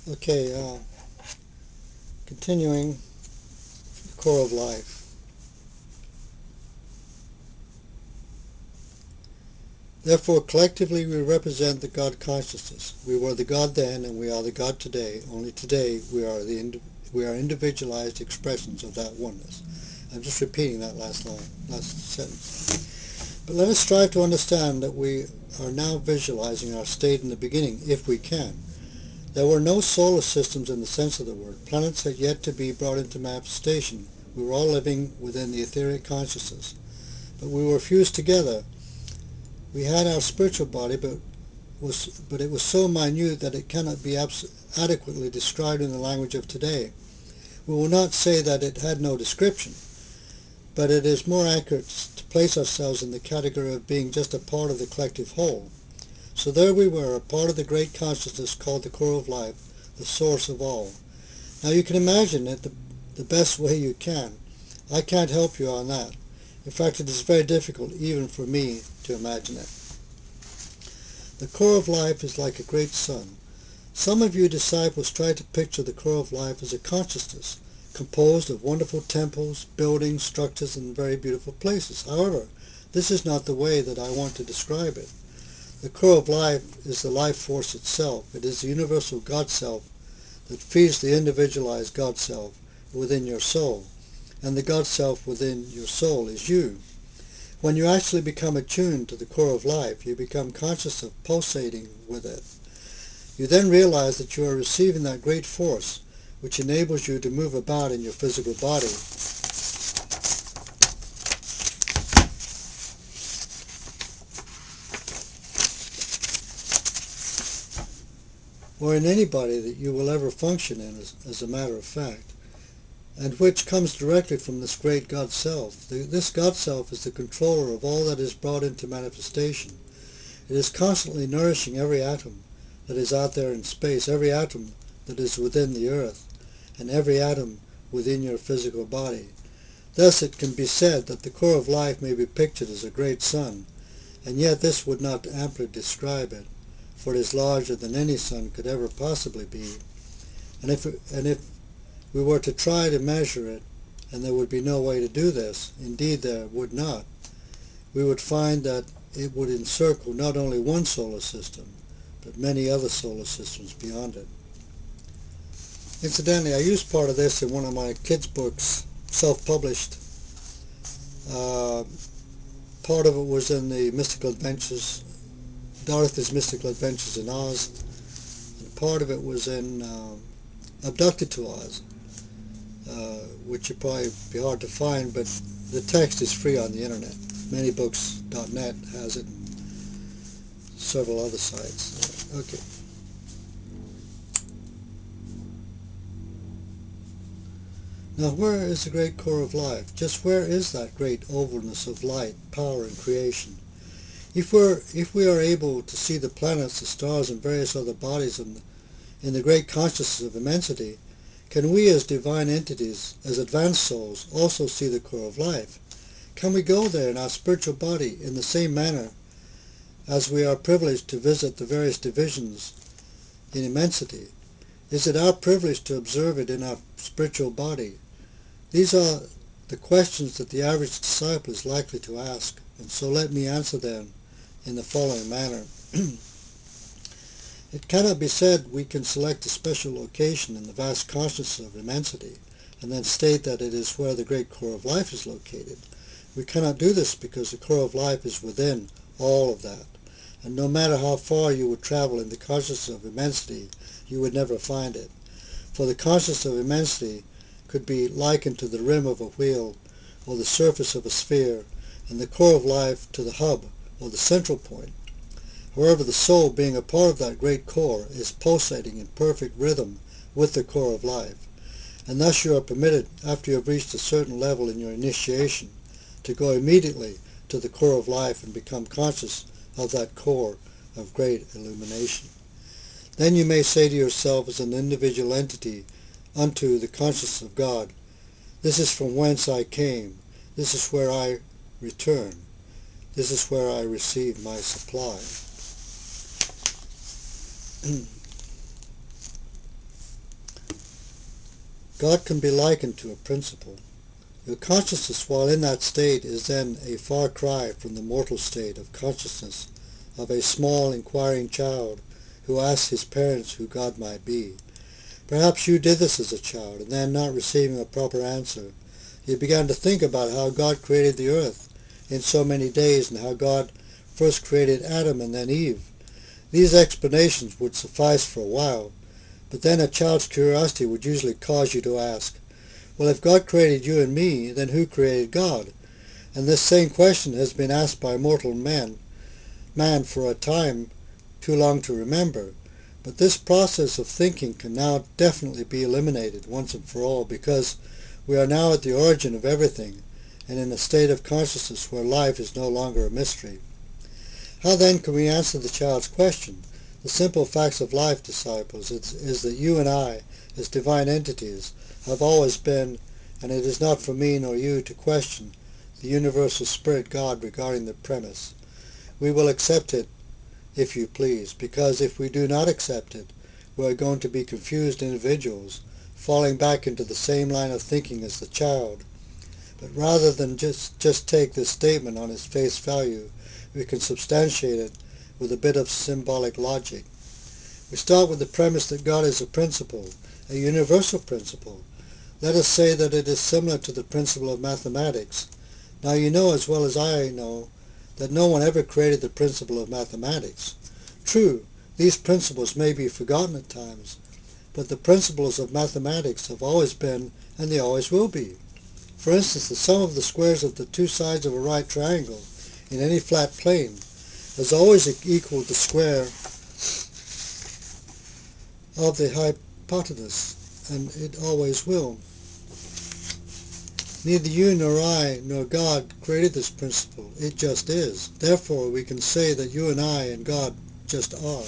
Okay, continuing the core of life. Therefore, collectively we represent the God consciousness. We were the God then, and we are the God today. Only today we are individualized expressions of that oneness. I'm just repeating that last sentence. But let us strive to understand that we are now visualizing our state in the beginning, if we can. There were no solar systems in the sense of the word. Planets had yet to be brought into manifestation. We were all living within the etheric consciousness. But we were fused together. We had our spiritual body, but it was so minute that it cannot be adequately described in the language of today. We will not say that it had no description, but it is more accurate to place ourselves in the category of being just a part of the collective whole. So there we were, a part of the great consciousness called the core of life, the source of all. Now you can imagine it the best way you can. I can't help you on that. In fact, it is very difficult even for me to imagine it. The core of life is like a great sun. Some of you disciples try to picture the core of life as a consciousness, composed of wonderful temples, buildings, structures, and very beautiful places. However, this is not the way that I want to describe it. The core of life is the life force itself. It is the universal God Self that feeds the individualized God Self within your soul. And the God Self within your soul is you. When you actually become attuned to the core of life, you become conscious of pulsating with it. You then realize that you are receiving that great force which enables you to move about in your physical body. Or in any body that you will ever function in, as a matter of fact, and which comes directly from this great God Self. This God Self is the controller of all that is brought into manifestation. It is constantly nourishing every atom that is out there in space, every atom that is within the earth, and every atom within your physical body. Thus it can be said that the core of life may be pictured as a great sun, and yet this would not amply describe it, for it is larger than any sun could ever possibly be. And if we were to try to measure it, and there would be no way to do this, indeed there would not, we would find that it would encircle not only one solar system, but many other solar systems beyond it. Incidentally, I used part of this in one of my kids' books, self-published. Uh, Part of it was in the Mystical Adventures, Dorothy's Mystical Adventures in Oz, and part of it was in Abducted to Oz, which would probably be hard to find, but the text is free on the internet. Manybooks.net has it, and several other sites. Okay. Now, where is the great core of life? Just where is that great ovalness of light, power, and creation? If we are able to see the planets, the stars, and various other bodies in the great consciousness of immensity, can we as divine entities, as advanced souls, also see the core of life? Can we go there in our spiritual body in the same manner as we are privileged to visit the various divisions in immensity? Is it our privilege to observe it in our spiritual body? These are the questions that the average disciple is likely to ask, and so let me answer them in the following manner. It cannot be said we can select a special location in the vast consciousness of immensity and then state that it is where the great core of life is located. We cannot do this because the core of life is within all of that, and no matter how far you would travel in the consciousness of immensity, you would never find it. For the consciousness of immensity could be likened to the rim of a wheel or the surface of a sphere, and the core of life to the hub or the central point. However, the soul, being a part of that great core, is pulsating in perfect rhythm with the core of life, and thus you are permitted, after you have reached a certain level in your initiation, to go immediately to the core of life and become conscious of that core of great illumination. Then you may say to yourself as an individual entity unto the consciousness of God, this is from whence I came, this is where I return, this is where I receive my supply. God can be likened to a principle. Your consciousness while in that state is then a far cry from the mortal state of consciousness of a small inquiring child who asks his parents who God might be. Perhaps you did this as a child, and then, not receiving a proper answer, you began to think about how God created the earth in so many days and how God first created Adam and then Eve. These explanations would suffice for a while, but then a child's curiosity would usually cause you to ask, well, if God created you and me, then who created God? And this same question has been asked by mortal man for a time too long to remember. But this process of thinking can now definitely be eliminated once and for all, because we are now at the origin of everything and in a state of consciousness where life is no longer a mystery. How then can we answer the child's question? The simple facts of life, disciples, is that you and I, as divine entities, have always been, and it is not for me nor you to question the universal Spirit God regarding the premise. We will accept it, if you please, because if we do not accept it, we are going to be confused individuals, falling back into the same line of thinking as the child. But rather than just take this statement on its face value, we can substantiate it with a bit of symbolic logic. We start with the premise that God is a principle, a universal principle. Let us say that it is similar to the principle of mathematics. Now you know as well as I know that no one ever created the principle of mathematics. True, these principles may be forgotten at times, but the principles of mathematics have always been and they always will be. For instance, the sum of the squares of the two sides of a right triangle in any flat plane has always equaled the square of the hypotenuse, and it always will. Neither you nor I nor God created this principle. It just is. Therefore, we can say that you and I and God just are.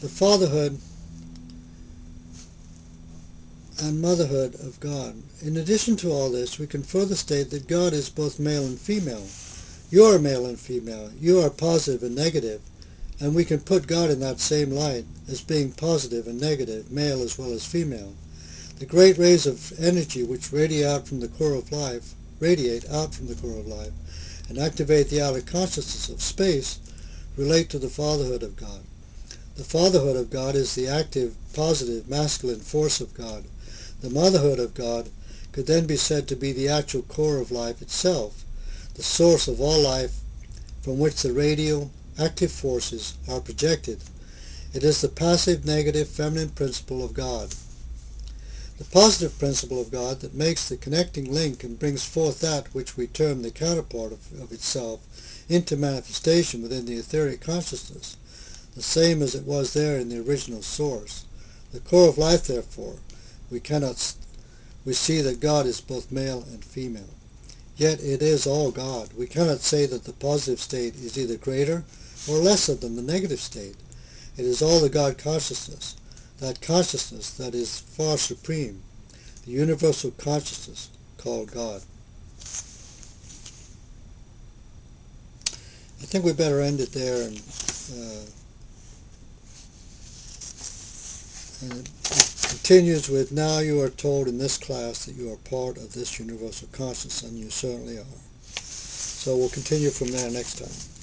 The fatherhood and motherhood of God. In addition to all this, we can further state that God is both male and female. You are male and female. You are positive and negative, and we can put God in that same light as being positive and negative, male as well as female. The great rays of energy which radiate out from the core of life, and activate the outer consciousness of space, relate to the fatherhood of God. The fatherhood of God is the active, positive, masculine force of God. The motherhood of God could then be said to be the actual core of life itself, the source of all life from which the radial, active forces are projected. It is the passive, negative, feminine principle of God. The positive principle of God that makes the connecting link and brings forth that which we term the counterpart of itself into manifestation within the etheric consciousness, the same as it was there in the original source. The core of life, therefore, we see that God is both male and female. Yet it is all God. We cannot say that the positive state is either greater or lesser than the negative state. It is all the God consciousness, that consciousness that is far supreme, the universal consciousness called God. I think we better end it there, and it continues with, now you are told in this class that you are part of this universal consciousness, and you certainly are. So we'll continue from there next time.